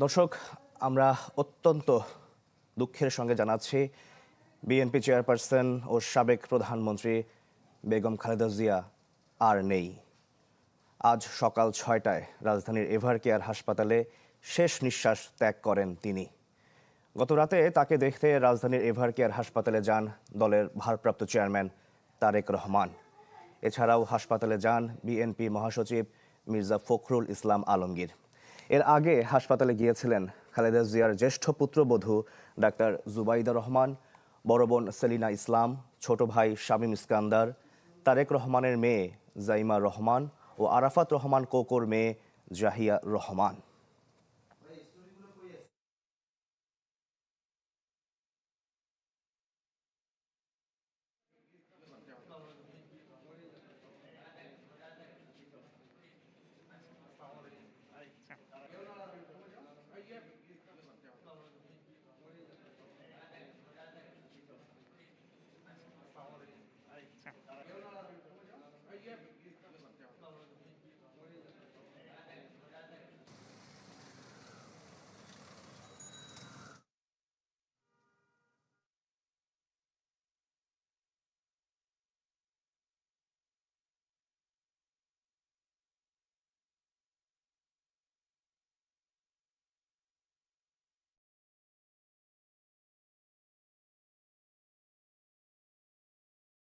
দর্শক, আমরা অত্যন্ত দুঃখের সঙ্গে জানাচ্ছি বিএনপি চেয়ারপারসন ও সাবেক প্রধানমন্ত্রী বেগম খালেদা জিয়া আর নেই। আজ সকাল ৬টায় রাজধানীর এভারকেয়ার হাসপাতালে শেষ নিঃশ্বাস ত্যাগ করেন তিনি। গত রাতে তাকে দেখতে রাজধানীর এভারকেয়ার হাসপাতালে যান দলের ভারপ্রাপ্ত চেয়ারম্যান তারেক রহমান। এছাড়াও হাসপাতালে যান বিএনপি মহাসচিব মির্জা ফখরুল ইসলাম আলমগীর। এর আগে হাসপাতালে গিয়েছিলেন খালেদা জিয়ার জ্যেষ্ঠ পুত্রবধূ ডাক্তার জুবাইদা রহমান, বড় বোন সেলিনা ইসলাম, ছোট ভাই শামীম ইস্কান্দার, তারেক রহমানের মেয়ে জাইমা রহমান ও আরাফাত রহমান কোকোর মেয়ে জাহিয়া রহমান।